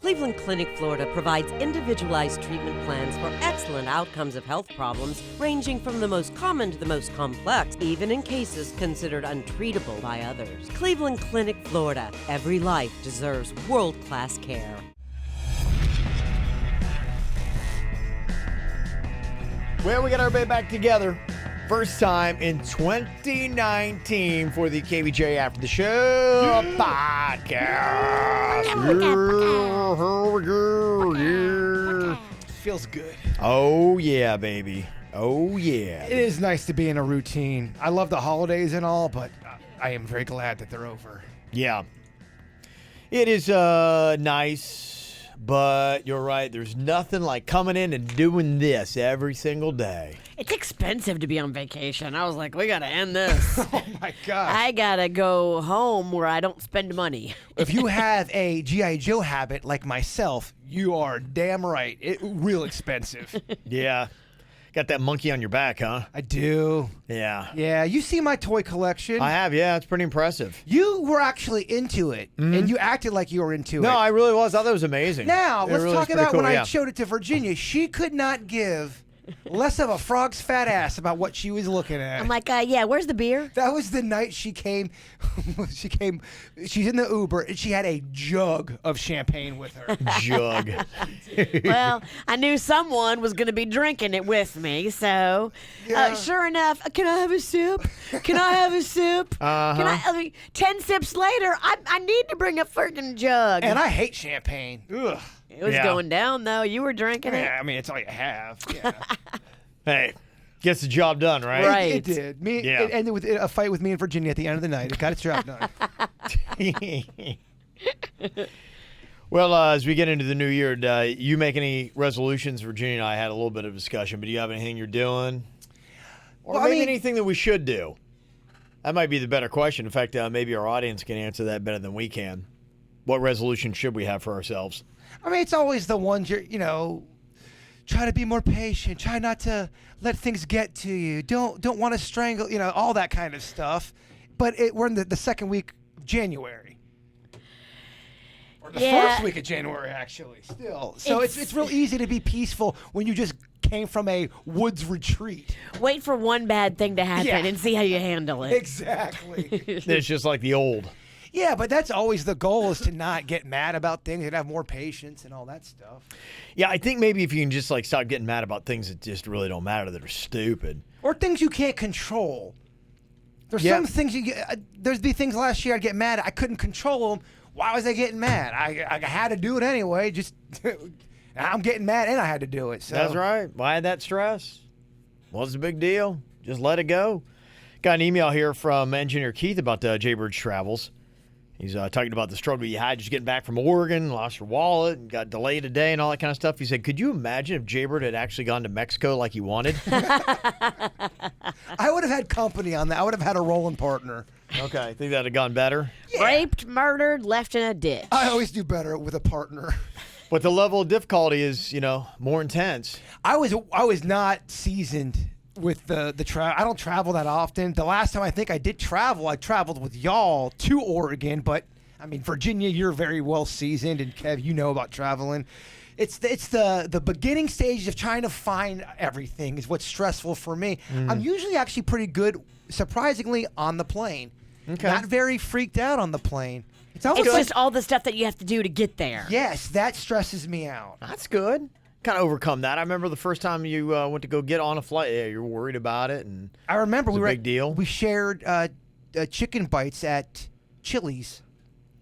Cleveland Clinic, Florida provides individualized treatment plans for excellent outcomes of health problems ranging from the most common to the most complex, even in cases considered untreatable by others. Cleveland Clinic, Florida. Every life deserves world-class care. Well, we got everybody back together. First time in 2019 for the KVJ After the Show podcast. Yeah. Feels good. Oh, yeah, baby. Oh, yeah. It is nice to be in a routine. I love the holidays and all, but I am very glad that they're over. Yeah. It is nice. But you're right. There's nothing like coming in and doing this every single day. It's expensive to be on vacation. I was like, we got to end this. Oh, my gosh. I got to go home where I don't spend money. If you have a G.I. Joe habit like myself, you are damn right. Real expensive. Yeah. Got that monkey on your back, huh? I do. Yeah. Yeah, you see my toy collection. I have, yeah. It's pretty impressive. You were actually into it, and you acted like you were into it. No, I really was. I thought it was amazing. Now, It let's really talk was pretty about cool, when yeah. I showed it to Virginia. She could not give less of a frog's fat ass about what she was looking at. I'm like, yeah, where's the beer? That was the night she came. She's in the Uber, and she had a jug of champagne with her. Jug. Well, I knew someone was going to be drinking it with me, so Yeah. sure enough, can I have a sip? Can I have a sip? Uh-huh. I mean, 10 sips later, I need to bring a freaking jug. And I hate champagne. Ugh. It was Yeah. going down, though. You were drinking it. Yeah, I mean, it's all you have. Yeah. Hey, gets the job done, right? Right. It did. Yeah. It ended with a fight with me and Virginia at the end of the night. It got its job done. Well, as we get into the new year, you make any resolutions? Virginia and I had a little bit of discussion, but do you have anything you're doing? Or Well, I maybe mean- anything that we should do? That might be the better question. In fact, maybe our audience can answer that better than we can. What resolution should we have for ourselves? I mean, it's always the ones try to be more patient. Try not to let things get to you. Don't want to strangle, all that kind of stuff. But we're in the second week of January. Or the first week of January, actually, still. So it's real easy to be peaceful when you just came from a woods retreat. Wait for one bad thing to happen Yeah. and see how you handle it. Exactly. It's just like the old. Yeah, but that's always the goal, is to not get mad about things and have more patience and all that stuff. Yeah, I think maybe if you can just stop getting mad about things that just really don't matter, that are stupid. Or things you can't control. There's Yeah. some things there'd be things last year I'd get mad at. I couldn't control them. Why was I getting mad? I had to do it anyway. Just I'm getting mad and I had to do it. So That's right. Why had that stress? What's the big deal? Just let it go. Got an email here from Engineer Keith about Jaybird's travels. He's talking about the struggle you had just getting back from Oregon, lost your wallet, and got delayed a day and all that kind of stuff. He said, could you imagine if Jaybird had actually gone to Mexico like he wanted? I would have had company on that. I would have had a rolling partner. Okay, I think that would have gone better. Raped, murdered, left in a ditch. I always do better with a partner. But the level of difficulty is, more intense. I was not seasoned with the travel. I don't travel that often. The last time I think I did travel, I traveled with y'all to Oregon. But I mean, Virginia, you're very well seasoned, and Kev, you know about traveling. It's the beginning stages of trying to find everything is what's stressful for me. I'm usually actually pretty good, surprisingly, on the plane. Okay. Not very freaked out on the plane. It's almost It's like, just all the stuff that you have to do to get there. yes, that stresses me out. That's good. Kind of overcome that. I remember the first time you went to go get on a flight. Yeah, you were worried about it. And I remember It was a big deal. We shared chicken bites at Chili's.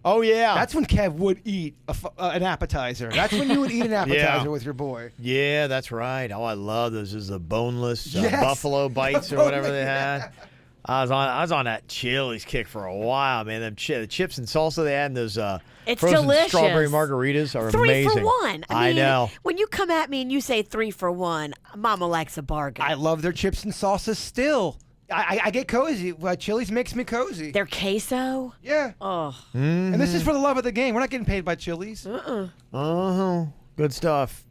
oh, yeah. That's when Kev would eat an appetizer. That's when you would eat an appetizer with your boy. Yeah, that's right. Oh, I love those. This is the boneless Yes. buffalo bites or whatever they Yeah. had. I was on that Chili's kick for a while, man. The chips and salsa they had, and those It's frozen delicious. strawberry margaritas are 3 amazing. for 1. I mean, know. When you come at me and you say 3 for 1, Mama likes a bargain. I love their chips and salsa still. I get cozy. Chili's makes me cozy. Their queso? Yeah. Oh. And this is for the love of the game. We're not getting paid by Chili's. Uh-huh. Good stuff.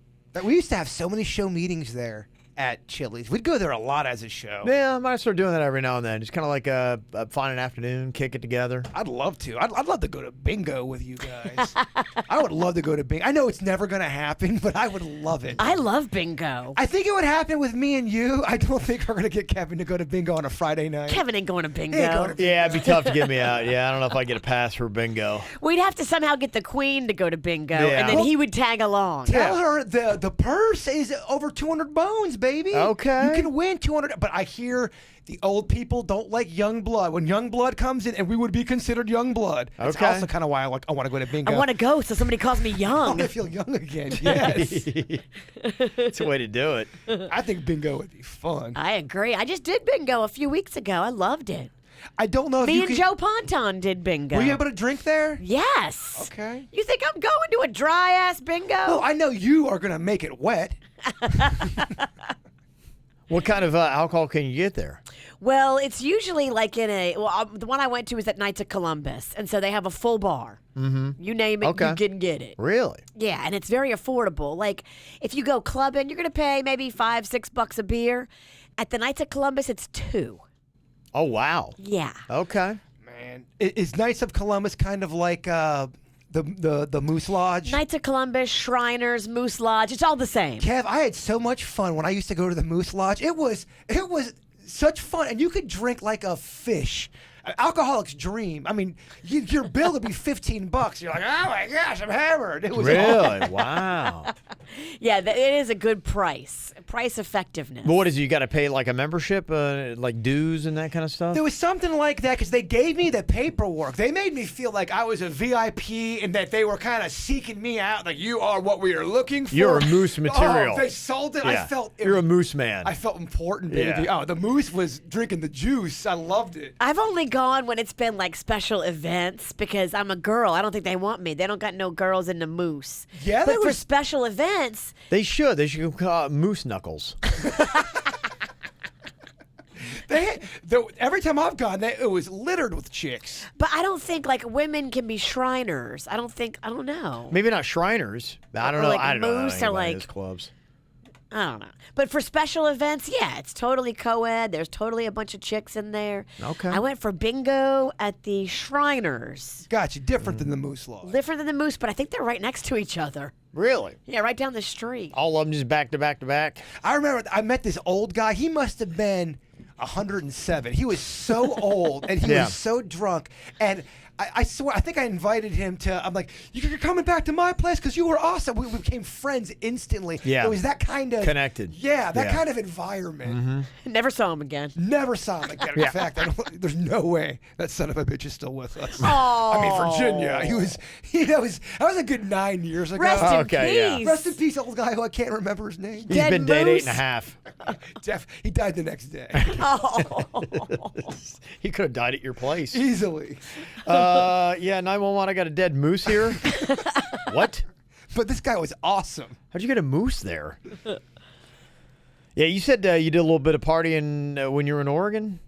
We used to have so many show meetings there. at Chili's. We'd go there a lot as a show. Yeah, I might start doing that every now and then. Just kind of like find an afternoon, kick it together. I'd love to. I'd love to go to bingo with you guys. I would love to go to bingo. I know it's never going to happen, but I would love it. I love bingo. I think it would happen with me and you. I don't think we're going to get Kevin to go to bingo on a Friday night. Kevin ain't going to bingo. He ain't going to bingo. Yeah, it'd be tough to get me out. Yeah, I don't know if I get a pass for bingo. We'd have to somehow get the queen to go to bingo, Yeah. and then Well, he would tag along. Tell her the purse is over 200 bones, baby. Okay. You can win 200. But I hear the old people don't like young blood. When young blood comes in, and we would be considered young blood. That's Okay. also kind of why I want to go to bingo. I want to go so somebody calls me I young. want to feel young again. Yes. It's a way to do it. I think bingo would be fun. I agree. I just did bingo a few weeks ago. I loved it. I don't know if Me you and could, Joe Ponton did bingo. Were you able to drink there? Yes. Okay. You think I'm going to a dry ass bingo? Well, I know you are going to make it wet. What kind of alcohol can you get there? Well, it's usually like in a. Well, the one I went to was at Knights of Columbus, and so they have a full bar. Mm-hmm. You name it, Okay. you can get it. Really? Yeah, and it's very affordable. Like if you go clubbing, you're gonna pay maybe $5-6 a beer. At the Knights of Columbus, it's $2. Oh, wow. Yeah. Okay. Man, is Knights of Columbus kind of like the Moose Lodge? Knights of Columbus, Shriners, Moose Lodge, it's all the same. Kev, I had so much fun when I used to go to the Moose Lodge. It was such fun, and you could drink like a fish. An alcoholic's dream. I mean, your bill would be $15. You're like, oh my gosh, I'm hammered. It was Really? Wow. Yeah, it is a good price effectiveness. But what is it? You got to pay like a membership, like dues and that kind of stuff? There was something like that because they gave me the paperwork. They made me feel like I was a VIP and that they were kind of seeking me out. Like, you are what we are looking for. You're a moose material. Oh, they sold it. Yeah. I felt You're a moose man. I felt important, baby. Yeah. Oh, the moose was drinking the juice. I loved it. I've only gone when it's been like special events because I'm a girl. I don't think they want me. They don't got no girls in the moose. Yeah, but there for was- special events, They should. They should call it moose knuckles. Every time I've gone, it was littered with chicks. but I don't think like women can be Shriners. I don't know. Maybe not Shriners. I don't Or know. like I don't know. moose anything or about like- those clubs. I don't know. But for special events, yeah, it's totally co-ed. There's totally a bunch of chicks in there. Okay. I went for bingo at the Shriners. Gotcha. Different than the Moose Lodge. Different than the Moose, but I think they're right next to each other. Really? Yeah, right down the street. All of them just back to back to back? I remember I met this old guy. He must have been 107. He was so old and he Yeah. was so drunk. And I swear, I think I invited him to. I'm like, you're coming back to my place because you were awesome. We became friends instantly. Yeah. It was that kind of Connected. Yeah, that Yeah. kind of environment. Never saw him again. Never saw him again. In Yeah. fact, there's no way that son of a bitch is still with us. Oh. I mean, Virginia. That was a good 9 years ago. Rest in Okay, yeah. peace. Rest in peace, old guy who I can't remember his name. He's Dead been dead moose. 8.5. Jeff, he died the next day. Oh. He could have died at your place. Easily. Yeah, 911, I got a dead moose here. What? But this guy was awesome. How'd you get a moose there? Yeah, you said you did a little bit of partying when you were in Oregon?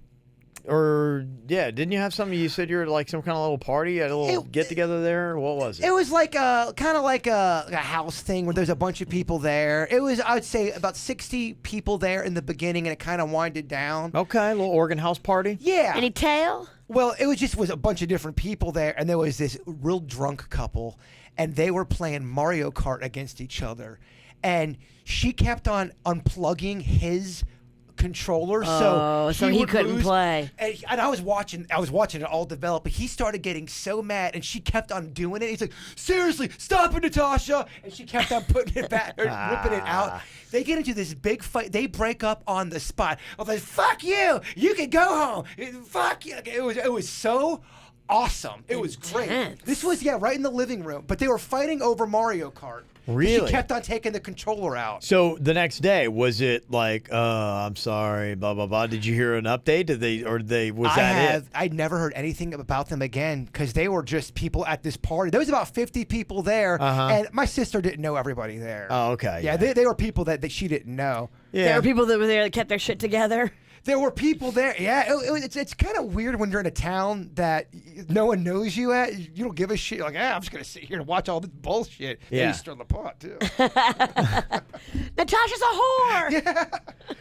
Or, yeah, didn't you have something? You said you were like some kind of little party, a little get-together there? What was it? It was like kind of like a house thing where there's a bunch of people there. It was, I would say, about 60 people there in the beginning, and it kind of winded down. Okay, a little Oregon house party? Yeah. Any tail? Well, it was a bunch of different people there, and there was this real drunk couple, and they were playing Mario Kart against each other, and she kept on unplugging his controller, So he would couldn't lose. play. And I was watching it all develop, but he started getting so mad, and she kept on doing it. He's like, seriously, stop it, Natasha. And she kept on putting it back, or ripping it out. They get into this big fight. They break up on the spot. I was like, fuck you. You can go home. Fuck you. It was so awesome. It was great. Intense. This was, right in the living room. But they were fighting over Mario Kart. Really? She kept on taking the controller out. So the next day, was it like, I'm sorry, blah, blah, blah? Did you hear an update? Was that it? I'd never heard anything about them again because they were just people at this party. There was about 50 people there, and my sister didn't know everybody there. Oh, okay. Yeah, they were people that she didn't know. Yeah. There were people that were there that kept their shit together. There were people there. Yeah, it's kind of weird when you're in a town that no one knows you at. You don't give a shit. Like, I'm just going to sit here and watch all this bullshit. Yeah. You stir the pot, too. Natasha's a whore. Yeah.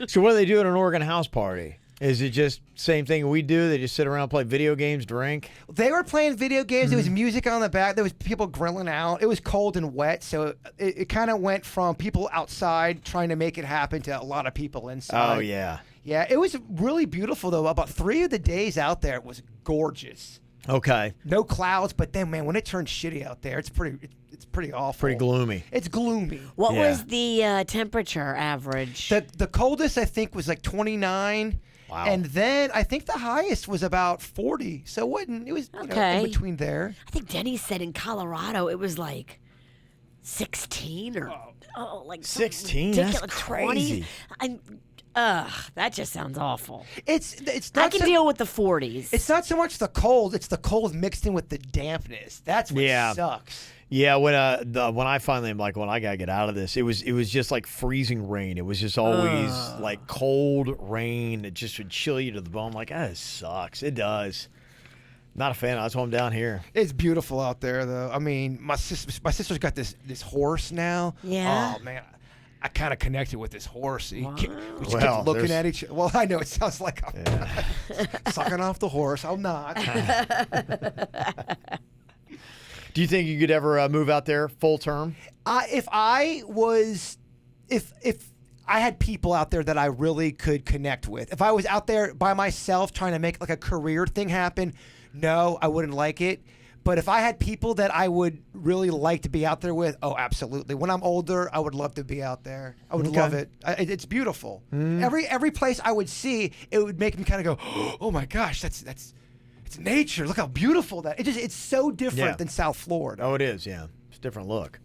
So what do they do at an Oregon house party? Is it just same thing we do? They just sit around, play video games, drink? They were playing video games. There was music on the back. There was people grilling out. It was cold and wet, so it kind of went from people outside trying to make it happen to a lot of people inside. Oh, yeah. Yeah, it was really beautiful, though. About 3 of the days out there, it was gorgeous. Okay. No clouds, but then, man, when it turns shitty out there, it's pretty awful. Pretty gloomy. It's gloomy. What Yeah. was the temperature average? The coldest, I think, was like 29. Wow. And then I think the highest was about 40. So it was Okay. in between there. I think Denny said in Colorado it was like 16 or like 16? ridiculous, That's 20. crazy. That just sounds awful. It's I not can so, deal with the 40s. It's not so much the cold; it's the cold mixed in with the dampness. That's what Yeah. sucks. Yeah, when I finally am like, well, I gotta get out of this. It was just like freezing rain. It was just always like cold rain. It just would chill you to the bone. Like, it sucks. It does. Not a fan. That's why I'm down here. It's beautiful out there, though. I mean, my sister's got this horse now. Yeah. Oh man, I kind of connected with this horse. We just Well, kept looking there's- at each other. Well, I know it sounds like I'm sucking off the horse. I'm not. Do you think you could ever move out there full term? If I had people out there that I really could connect with, if I was out there by myself trying to make like a career thing happen, no, I wouldn't like it. But if I had people that I would really like to be out there with, oh, absolutely. When I'm older, I would love to be out there. I would love it. It's beautiful. Every place I would see, it would make me kind of go, oh my gosh, that's it's nature. Look how beautiful it's so different Yeah. than South Florida. Oh, it is. Yeah, it's a different look.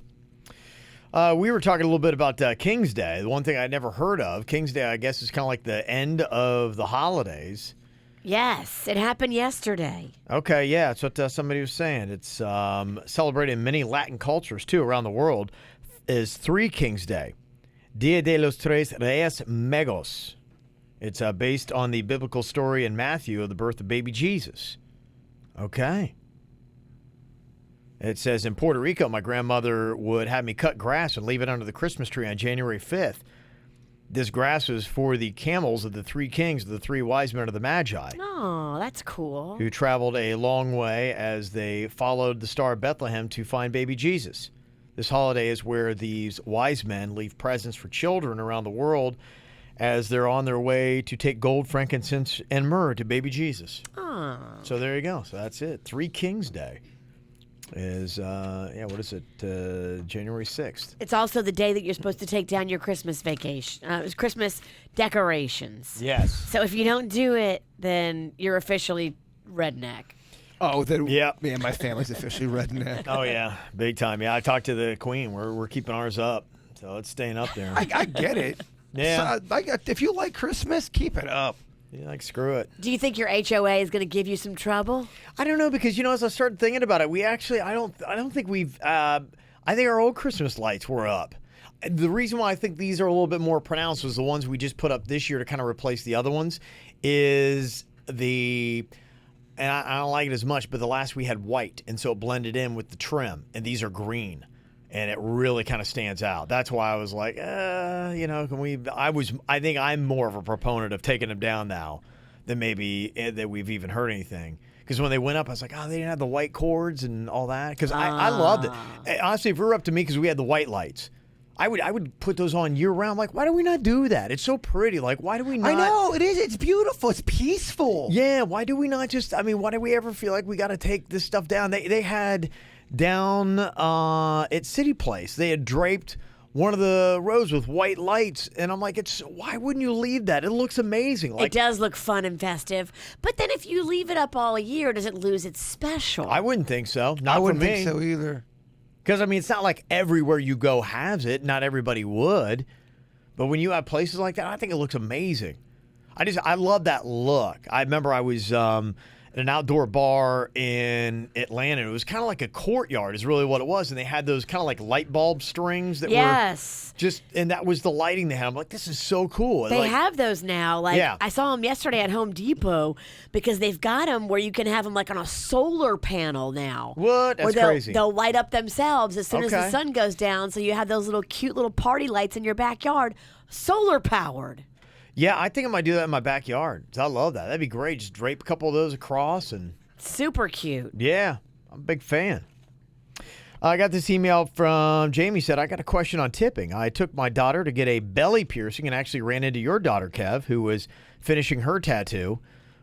We were talking a little bit about King's Day. The one thing I'd never heard of, King's Day, I guess, is kind of like the end of the holidays. Yes, it happened yesterday. Okay, yeah, that's what somebody was saying. It's celebrated in many Latin cultures, too, around the world, is Three Kings Day. Dia de los Tres Reyes Magos. It's based on the biblical story in Matthew of the birth of baby Jesus. Okay. It says, in Puerto Rico, my grandmother would have me cut grass and leave it under the Christmas tree on January 5th. This grass was for the camels of the three kings, the three wise men of the Magi, Oh, that's cool. who traveled a long way as they followed the Star of Bethlehem to find baby Jesus. This holiday is where these wise men leave presents for children around the world as they're on their way to take gold, frankincense, and myrrh to baby Jesus. Oh. So there you go. So that's it. Three Kings Day is, what is it? January 6th. It's also the day that you're supposed to take down your Christmas vacation, Christmas decorations. Yes. So if you don't do it, then you're officially redneck. Oh, then Yeah. man, my family's officially redneck. Oh, yeah. Big time. Yeah, I talked to the Queen. We're keeping ours up. So it's staying up there. I get it. Yeah. So, if you like Christmas, keep it up. Yeah, like, screw it. Do you think your HOA is going to give you some trouble? I don't know, because, as I started thinking about it, we actually, I don't think we've, I think our old Christmas lights were up. The reason why I think these are a little bit more pronounced was the ones we just put up this year to kind of replace the other ones is and I don't like it as much, but the last we had white, and so it blended in with the trim, and these are green. And it really kind of stands out. That's why I was like, can we? I think I'm more of a proponent of taking them down now than maybe that we've even heard anything. Because when they went up, I was like, they didn't have the white cords and all that. Because I loved it. Honestly, if it were up to me, because we had the white lights, I would put those on year round. Like, why do we not do that? It's so pretty. Like, why do we not? I know it is. It's beautiful. It's peaceful. Yeah. Why do we not just? Why do we ever feel like we got to take this stuff down? They had. Down at City Place, they had draped one of the rows with white lights, and I'm like, why wouldn't you leave that? It looks amazing. Like, it does look fun and festive, but then if you leave it up all year, does it lose its special? I wouldn't think so. Not I for wouldn't me. think so either. Because it's not like everywhere you go has it. Not everybody would, but when you have places like that, I think it looks amazing. I love that look. I remember I was at an outdoor bar in Atlanta. It was kind of like a courtyard is really what it was. And they had those kind of like light bulb strings that were just, and that was the lighting they had. I'm like, this is so cool. They like, have those now. Like I saw them yesterday at Home Depot because they've got them where you can have them like on a solar panel now. What? That's crazy. They'll light up themselves as soon as the sun goes down. So you have those little cute little party lights in your backyard, solar powered. Yeah, I think I might do that in my backyard. I love that. That'd be great. Just drape a couple of those across and super cute. Yeah, I'm a big fan. I got this email from Jamie. Said, I got a question on tipping. I took my daughter to get a belly piercing and actually ran into your daughter, Kev, who was finishing her tattoo.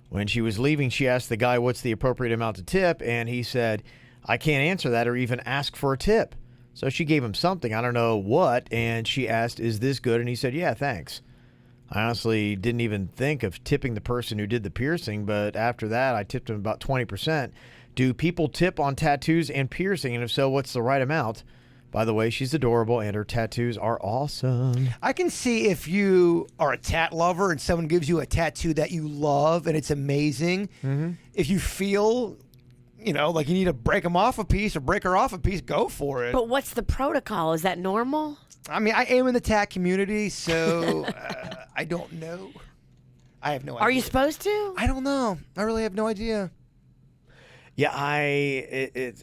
When she was leaving, she asked the guy, what's the appropriate amount to tip? And he said, I can't answer that or even ask for a tip. So she gave him something, I don't know what, and she asked, is this good? And he said, yeah, thanks. I honestly didn't even think of tipping the person who did the piercing, but after that, I tipped him about 20%. Do people tip on tattoos and piercing? And if so, what's the right amount? By the way, she's adorable, and her tattoos are awesome. I can see if you are a tat lover and someone gives you a tattoo that you love and it's amazing. Mm-hmm. If you feel, like you need to break them off a piece or break her off a piece, go for it. But what's the protocol? Is that normal? I mean, I am in the tat community, so I don't know. I have no idea. Are you supposed to? I don't know. I really have no idea. Yeah,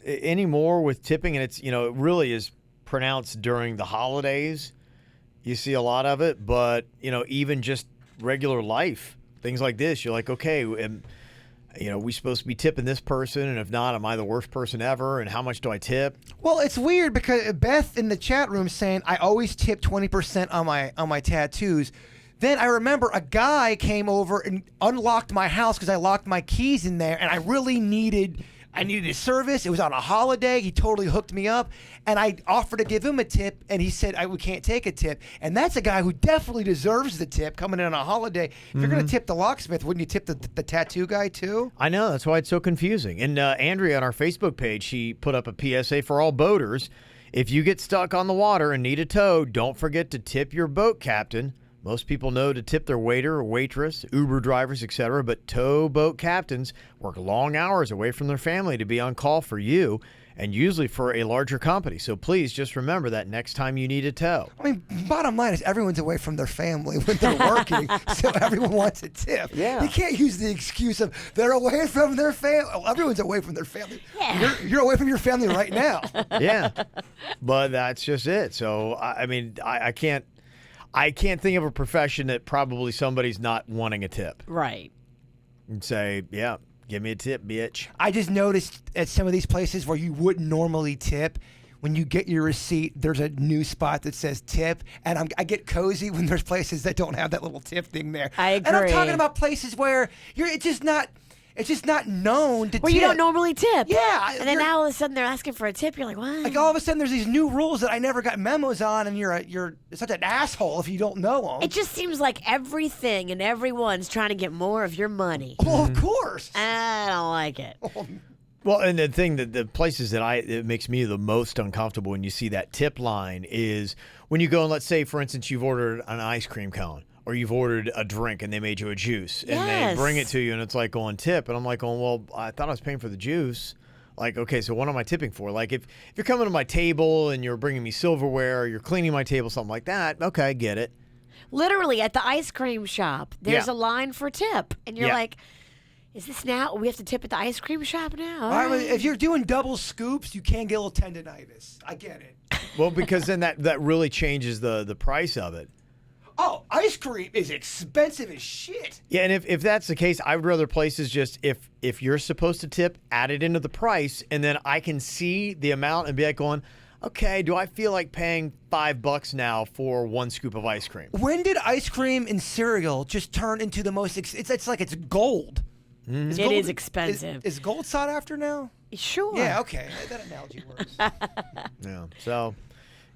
anymore with tipping, and it's, it really is pronounced during the holidays. You see a lot of it, but, even just regular life, things like this, you're like, okay, we supposed to be tipping this person, and if not, am I the worst person ever, and how much do I tip? Well, it's weird because Beth in the chat room saying, I always tip 20% on my tattoos. Then I remember a guy came over and unlocked my house because I locked my keys in there, and I really needed his service. It was on a holiday. He totally hooked me up, and I offered to give him a tip, and he said, we can't take a tip. And that's a guy who definitely deserves the tip coming in on a holiday. If you're going to tip the locksmith, wouldn't you tip the tattoo guy too? I know. That's why it's so confusing. And Andrea on our Facebook page, she put up a PSA for all boaters. If you get stuck on the water and need a tow, don't forget to tip your boat captain. Most people know to tip their waiter or waitress, Uber drivers, etc., but tow boat captains work long hours away from their family to be on call for you, and usually for a larger company. So please just remember that next time you need a tow. I mean, bottom line is everyone's away from their family when they're working, so everyone wants a tip. Yeah. You can't use the excuse of they're away from their family. Oh, everyone's away from their family. Yeah. You're away from your family right now. Yeah, but that's just it. So, I can't think of a profession that probably somebody's not wanting a tip. Right. And say, yeah, give me a tip, bitch. I just noticed at some of these places where you wouldn't normally tip, when you get your receipt, there's a new spot that says tip, and I get cozy when there's places that don't have that little tip thing there. I agree. And I'm talking about places where it's just not known to tip. Well, you don't normally tip. Yeah. And then now all of a sudden they're asking for a tip. You're like, what? Like all of a sudden there's these new rules that I never got memos on, and you're such an asshole if you don't know them. It just seems like everything and everyone's trying to get more of your money. Well, of course. I don't like it. Well, and the thing that the places that it makes me the most uncomfortable when you see that tip line is when you go and let's say, for instance, you've ordered an ice cream cone. Or you've ordered a drink and they made you a juice and they bring it to you and it's like going tip. And I'm like, well, I thought I was paying for the juice. Like, okay, so what am I tipping for? Like, if you're coming to my table and you're bringing me silverware or you're cleaning my table, something like that, okay, I get it. Literally at the ice cream shop, there's a line for tip. And you're like, is this now? We have to tip at the ice cream shop now? All right. If you're doing double scoops, you can get a little tendinitis. I get it. Well, because then that really changes the price of it. Oh, ice cream is expensive as shit. Yeah, and if that's the case, I would rather places just, if you're supposed to tip, add it into the price, and then I can see the amount and be like going, okay, do I feel like paying $5 now for one scoop of ice cream? When did ice cream and cereal just turn into the most, it's like it's gold. It is expensive. Is gold sought after now? Sure. Yeah, okay. That analogy works. Yeah, so...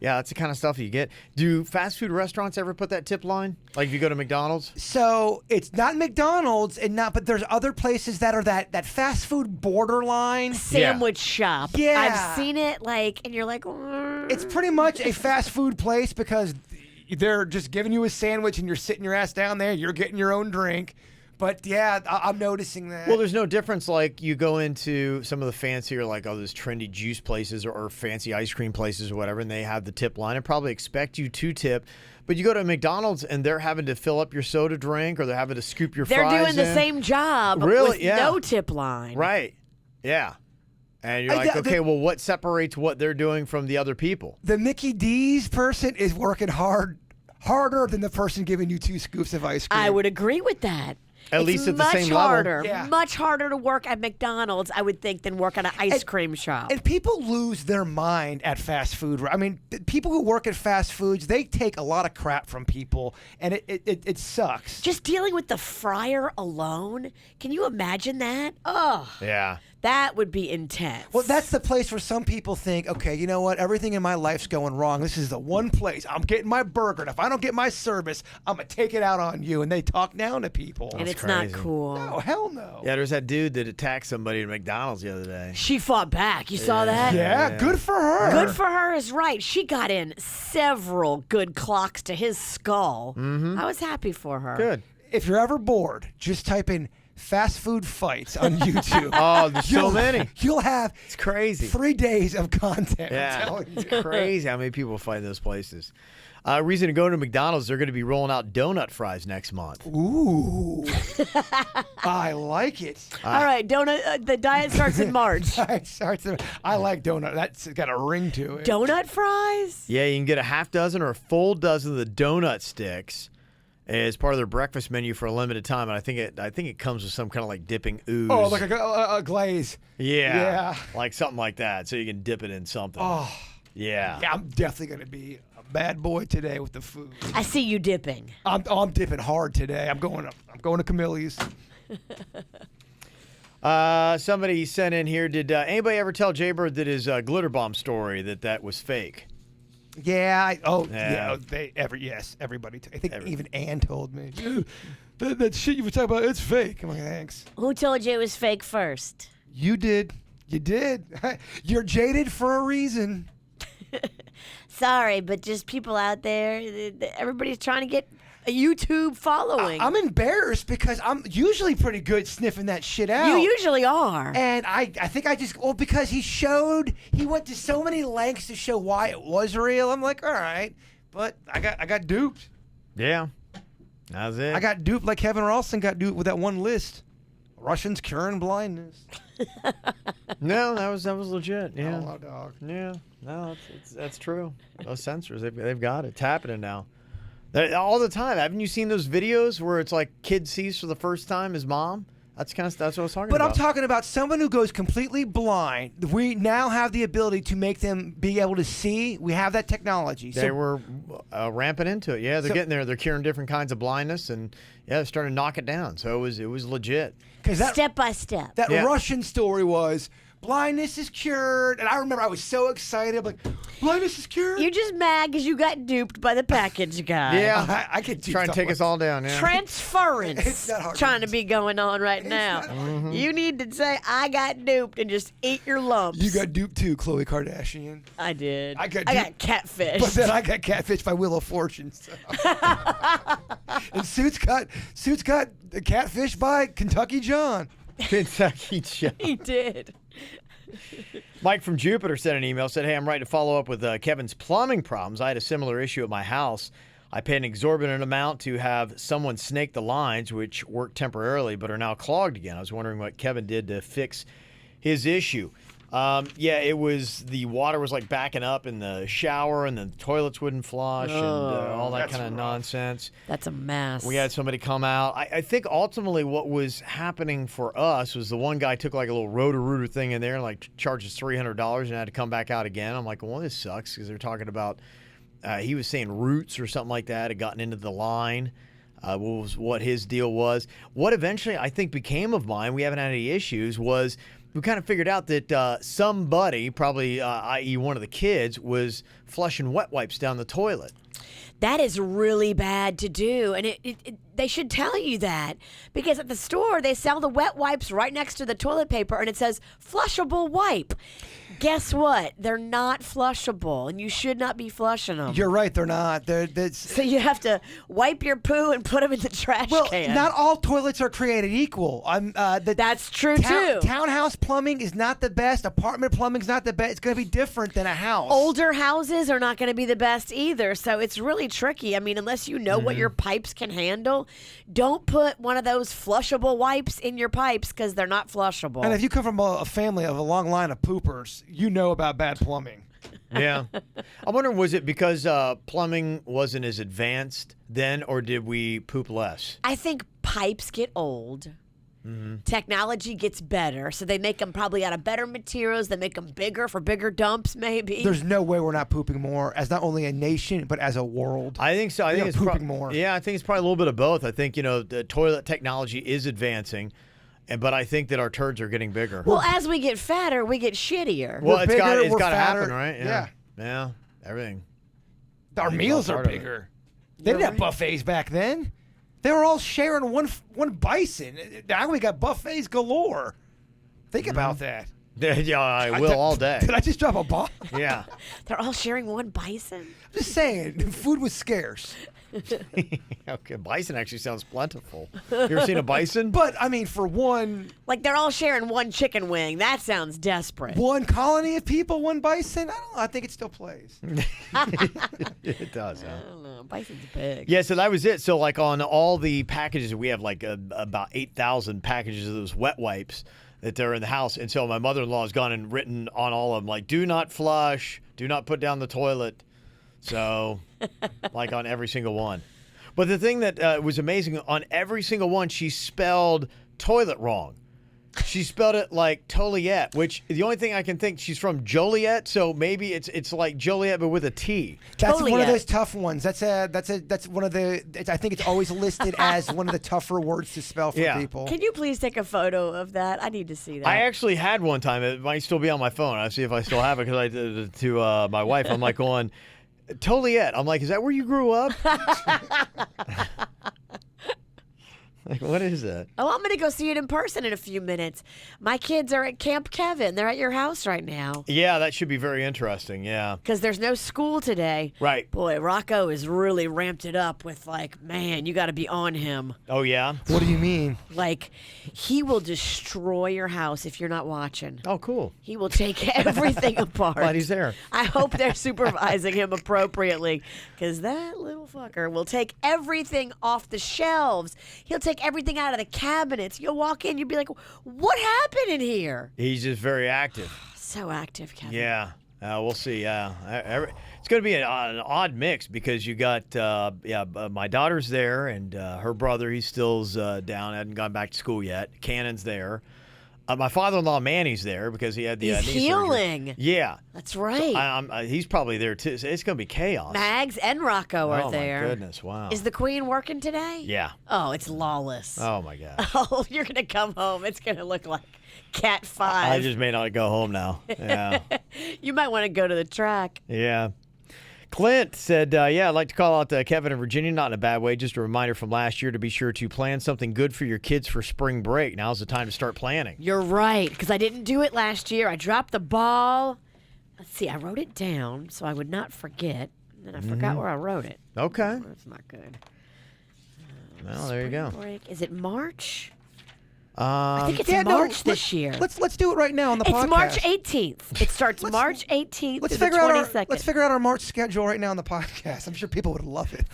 yeah, that's the kind of stuff you get. Do fast food restaurants ever put that tip line? Like if you go to McDonald's? So it's not McDonald's but there's other places that are that fast food borderline. Sandwich shop. Yeah. I've seen it and you're like, It's pretty much a fast food place because they're just giving you a sandwich and you're sitting your ass down there, you're getting your own drink. But yeah, I'm noticing that. Well, there's no difference. Like you go into some of the fancier, like all those trendy juice places or fancy ice cream places or whatever, and they have the tip line and probably expect you to tip. But you go to McDonald's and they're having to fill up your soda drink or they're having to scoop your They're fries doing the in. same job Really? with Yeah. no tip line. Right. Yeah. And you're like, okay, well, what separates what they're doing from the other people? The Mickey D's person is working harder than the person giving you 2 scoops of ice cream. I would agree with that. At It's least at the much same level. harder, Yeah. much harder to work at McDonald's, I would think, than work at an ice cream shop. And people lose their mind at fast food. I mean, people who work at fast foods, they take a lot of crap from people, and it sucks. Just dealing with the fryer alone, can you imagine that? Oh, Yeah. that would be intense. Well, that's the place where some people think, okay, you know what? Everything in my life's going wrong. This is the one place I'm getting my burger, and if I don't get my service, I'm going to take it out on you. And they talk down to people. and it's crazy. not cool. No, hell no. Yeah, there's that dude that attacked somebody at McDonald's the other day. She fought back. You saw that? Yeah, good for her. Good for her is right. She got in several good clocks to his skull. I was happy for her. Good. If you're ever bored, just type in fast food fights on YouTube. Oh, there's so many. You'll have It's crazy. 3 days of content. I'm Yeah, telling you. it's crazy how many people find those places. Reason to go to McDonald's, they're going to be rolling out donut fries next month. Ooh. I like it. All right, donut. The diet starts in March. I like donut. That's got a ring to it. Donut fries? Yeah, you can get a half dozen or a full dozen of the donut sticks as part of their breakfast menu for a limited time. And I think it comes with some kind of like dipping ooze. Oh, like a glaze. yeah, like something like that, so you can dip it in something. Oh, Yeah. yeah. I'm definitely gonna be a bad boy today with the food. I see you dipping. I'm dipping hard today. I'm going to Camille's. Somebody sent in here. Did anybody ever tell Jaybird that his glitter bomb story that was fake? Yeah. Yeah. Yes. Everybody. I think even Ann told me. That shit you were talking about, it's fake. I'm like, thanks. Who told you it was fake first? You did. You did. You're jaded for a reason. Sorry, but just people out there, everybody's trying to get a YouTube following. I'm embarrassed because I'm usually pretty good sniffing that shit out. You usually are. And I think because he went to so many lengths to show why it was real. I'm like, all right, but I got duped. Yeah. That was it. I got duped like Kevin Ralston got duped with that one list. Russians curing blindness. No, that was legit. Yeah. Oh, dog. Yeah. No, that's true. Those sensors, they've got it. It's happening now. All the time. Haven't you seen those videos where it's like kid sees for the first time his mom? That's what I was talking But about. I'm talking about someone who goes completely blind. We now have the ability to make them be able to see. We have that technology. They were ramping into it. Yeah, they're getting there. They're curing different kinds of blindness, and yeah, they're starting to knock it down. So it was legit. Step by step. That Yeah. Russian story was blindness is cured, and I remember I was so excited. I'm like, blindness is cured. You're just mad because you got duped by the package guy. Yeah, I could trying to take us all down. Yeah. Transference It's not hard to trying to be going on right now. You need to say, I got duped and just eat your lumps. You got duped too, Khloe Kardashian. I did. I got catfished. But then I got catfished by Wheel of Fortune. So. And Suits got catfished by Kentucky John. Kentucky Joe. He did. Mike from Jupiter sent an email, said, hey, I'm writing to follow up with Kevin's plumbing problems. I had a similar issue at my house. I paid an exorbitant amount to have someone snake the lines, which worked temporarily, but are now clogged again. I was wondering what Kevin did to fix his issue. Yeah, it was the water was like backing up in the shower, and the toilets wouldn't flush, and all that kind of nonsense. That's a mess. We had somebody come out. I think ultimately what was happening for us was the one guy took like a little rotor-rooter thing in there and like charges $300 and had to come back out again. I'm like, well, this sucks, because they're talking about he was saying roots or something like that had gotten into the line. Was what his deal was. What eventually I think became of mine, we haven't had any issues, was we kind of figured out that somebody, probably i.e. one of the kids, was flushing wet wipes down the toilet. That is really bad to do, and they should tell you that, because at the store they sell the wet wipes right next to the toilet paper, and it says flushable wipe. Guess what? They're not flushable, and you should not be flushing them. You're right, they're not. So you have to wipe your poo and put them in the trash can. Not all toilets are created equal. That's true too. Townhouse plumbing is not the best. Apartment plumbing is not the best. It's going to be different than a house. Older houses are not going to be the best either, so it's really tricky. I mean, unless you know what your pipes can handle, don't put one of those flushable wipes in your pipes because they're not flushable. And if you come from a family of a long line of poopers, you know about bad plumbing. Yeah. I'm wondering, was it because plumbing wasn't as advanced then, or did we poop less? I think pipes get old. Technology gets better, so they make them probably out of better materials. They make them bigger for bigger dumps, maybe. There's no way we're not pooping more as not only a nation, but as a world. I think so. I think it's pooping more. Yeah, I think it's probably a little bit of both. I think, the toilet technology is advancing, but I think that our turds are getting bigger. Well, as we get fatter, we get shittier. Well, We're it's bigger, got we're to happen, fatter. right? Yeah. Yeah, everything. Our I think meals all are part of it. bigger. They didn't have buffets back then. They were all sharing one bison. Now we got buffets galore. Think about that. Yeah, I will all day. Did I just drop a bomb? Yeah. They're all sharing one bison. Just saying, food was scarce. Okay, bison actually sounds plentiful. You ever seen a bison? But I mean, for one Like they're all sharing one chicken wing. That sounds desperate. colony of people, one bison. I don't know. I think it still plays. It does, huh? I don't know. Bison's big. Yeah, so that was it. So, like, on all the packages, we have like about 8,000 packages of those wet wipes that are in the house. And so my mother-in-law has gone and written on all of them, like, do not flush, do not put down the toilet. So, like, on every single one. But the thing that was amazing, on every single one, she spelled toilet wrong. She spelled it like Toliet, which the only thing I can think, she's from Joliet, so maybe it's like Joliet but with a T. That's one of Joliet. those tough ones. That's one of the. I think it's always listed as one of the tougher words to spell for Yeah. people. Can you please take a photo of that? I need to see that. I actually had one time. It might still be on my phone. I'll see if I still have it because I did it to my wife. I'm like going, Toliet. I'm like, is that where you grew up? Like, what is that? Oh, I'm going to go see it in person in a few minutes. My kids are at Camp Kevin. They're at your house right now. Yeah, that should be very interesting. Yeah. Because there's no school today. Right. Boy, Rocco has really ramped it up with like, man, you got to be on him. Oh, yeah? What do you mean? Like, he will destroy your house if you're not watching. Oh, cool. He will take everything apart. Glad he's there. I hope they're supervising him appropriately, because that little fucker will take everything off the shelves. He'll take everything out of the cabinets. You'll walk in, you'll be like, what happened in here? He's just very active. So active, Kevin. Yeah. We'll see. Yeah. It's going to be an odd mix because you got, my daughter's there and her brother, he's still's down, hadn't gone back to school yet. Cannon's there. My father-in-law, Manny's there because he had the He's knee surgery. healing. Yeah. That's right. He's probably there, too. So it's going to be chaos. Mags and Rocco are there. Oh, my goodness. Wow. Is the queen working today? Yeah. Oh, it's lawless. Oh, my gosh. Oh, you're going to come home. It's going to look like Cat 5. I just may not go home now. Yeah. You might want to go to the track. Yeah. Clint said, I'd like to call out Kevin in Virginia, not in a bad way. Just a reminder from last year to be sure to plan something good for your kids for spring break. Now's the time to start planning. You're right, because I didn't do it last year. I dropped the ball. Let's see, I wrote it down so I would not forget. And then I forgot where I wrote it. Okay. That's not good. Well, there you go. Break. Is it March? I think it's March this year. Let's do it right now on the podcast. It's March 18th. It starts March 18th Let's to the figure out 22nd. let's figure out our March schedule right now on the podcast. I'm sure people would love it.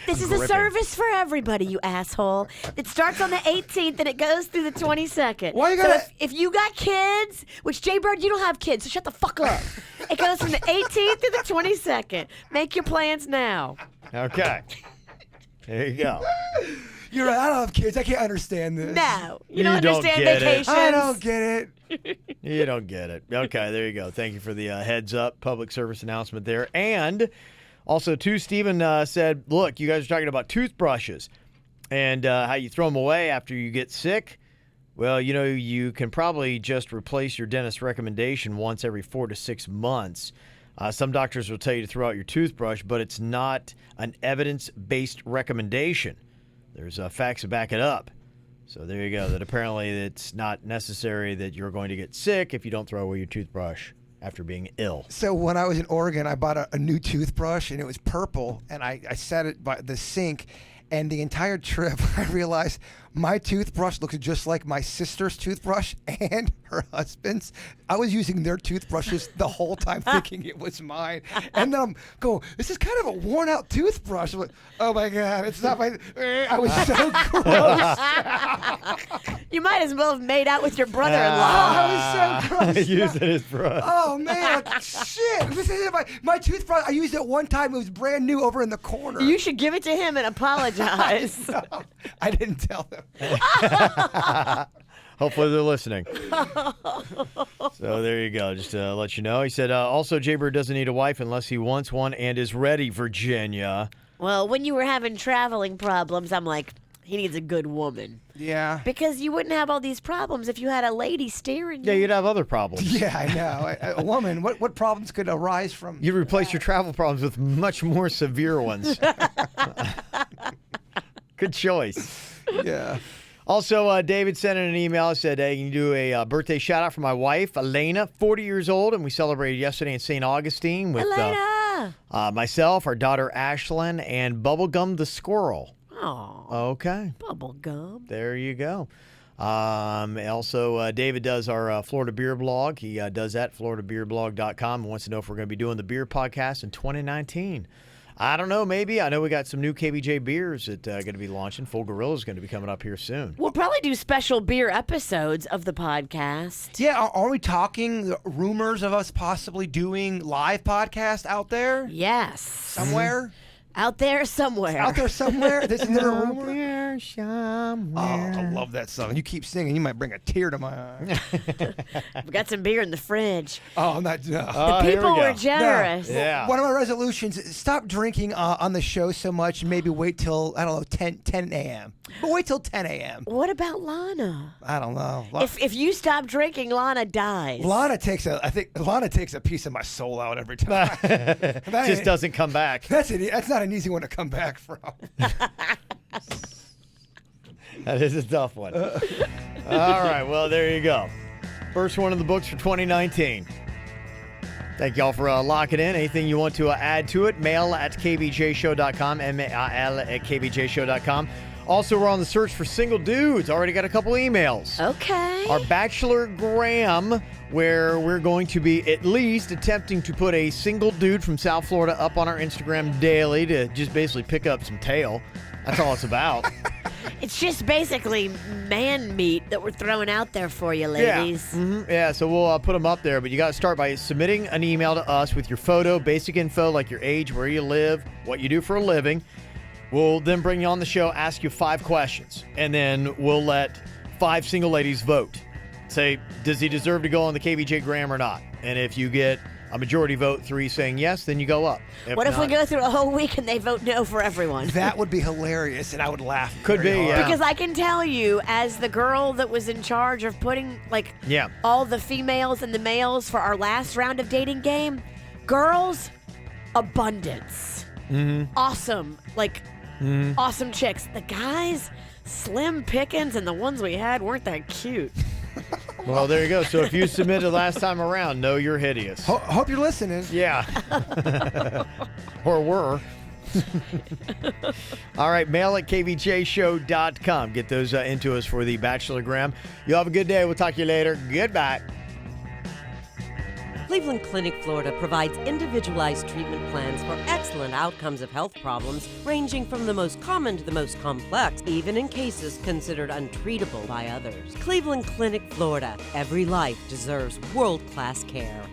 This is a service for everybody, you asshole. It starts on the 18th and it goes through the 22nd. Why you so gotta- if you got kids, which Jay Bird, you don't have kids, so shut the fuck up. It goes from the 18th to the 22nd. Make your plans now. Okay. There you go. You're right. I don't have kids. I can't understand this. No, you You don't don't understand get it. vacations. I don't get it. You don't get it. Okay, there you go. Thank you for the heads up public service announcement there. And also, too, Stephen said, look, you guys are talking about toothbrushes and how you throw them away after you get sick. Well, you can probably just replace your dentist recommendation once every 4 to 6 months. Some doctors will tell you to throw out your toothbrush, but it's not an evidence-based recommendation. There's facts to back it up. So there you go. That apparently it's not necessary that you're going to get sick if you don't throw away your toothbrush after being ill. So when I was in Oregon, I bought a new toothbrush, and it was purple, and I set it by the sink, and the entire trip, I realized my toothbrush looks just like my sister's toothbrush and her husband's. I was using their toothbrushes the whole time thinking it was mine. And then I'm going, this is kind of a worn-out toothbrush. I'm like, oh, my God, it's not my... I was so gross. You might as well have made out with your brother-in-law. I was so gross. Using his brush. Oh, man, shit. This is my toothbrush. I used it one time. It was brand new over in the corner. You should give it to him and apologize. No, I didn't tell them. Hopefully they're listening. So there you go. Just to let you know. He said, also, Jaybird doesn't need a wife unless he wants one and is ready, Virginia. Well, when you were having traveling problems, I'm like, he needs a good woman. Yeah. Because you wouldn't have all these problems if you had a lady steering you. Yeah, you'd have other problems. Yeah, I know. A woman, what problems could arise from... You'd replace your travel problems with much more severe ones. Good choice. Yeah. Also, David sent in an email. He said, hey, can you do a birthday shout-out for my wife, Elena, 40 years old, and we celebrated yesterday in St. Augustine with Elena! myself, our daughter, Ashlyn, and Bubblegum the squirrel. Oh, Okay. bubble gum. There you go. Also, David does our Florida Beer blog. He does that, floridabeerblog.com, and wants to know if we're going to be doing the beer podcast in 2019. I don't know, maybe. I know we got some new KVJ beers that are going to be launching. Full Gorilla is going to be coming up here soon. We'll probably do special beer episodes of the podcast. Yeah, are we talking rumors of us possibly doing live podcast out there? Yes. Somewhere? Out there somewhere. Out there somewhere? This is a rumor? Somewhere. Oh, I love that song. You keep singing, you might bring a tear to my eye. We've got some beer in the fridge. Oh, I'm not... The here we people go. were generous. Yeah. One of my resolutions is stop drinking on the show so much and maybe wait till, I don't know, 10 a.m. But wait till 10 a.m. What about Lana? I don't know. If you stop drinking, Lana dies. Lana takes a piece of my soul out every time. Just doesn't come back. That's not an easy one to come back from. That is a tough one. All right, well, there you go. First one in the books for 2019. Thank y'all for locking in. Anything you want to add to it, mail at kvjshow.com, mail at kvjshow.com. Also, we're on the search for single dudes. Already got a couple emails. Okay. Our Bachelor Graham, where we're going to be at least attempting to put a single dude from South Florida up on our Instagram daily to just basically pick up some tail. That's all it's about. It's just basically man meat that we're throwing out there for you, ladies. Yeah, yeah, so we'll put them up there, but you got to start by submitting an email to us with your photo, basic info like your age, where you live, what you do for a living. We'll then bring you on the show, ask you 5 questions, and then we'll let 5 single ladies vote. Say, does he deserve to go on the KVJ Graham or not? And if you get a majority vote, 3 saying yes, then you go up. What if we go through a whole week and they vote no for everyone? That would be hilarious, and I would laugh. Could very be, hard. yeah. Because I can tell you, as the girl that was in charge of putting all the females and the males for our last round of dating game, girls, abundance. Awesome. Awesome chicks. The guys, slim pickings, and the ones we had weren't that cute. Well, there you go. So if you submitted last time around, know you're hideous. Hope you're listening. Yeah. Or were. All right, mail at kvjshow.com. Get those into us for the Bachelorgram. You have a good day. We'll talk to you later. Goodbye. Cleveland Clinic, Florida provides individualized treatment plans for excellent outcomes of health problems ranging from the most common to the most complex, even in cases considered untreatable by others. Cleveland Clinic, Florida. Every life deserves world-class care.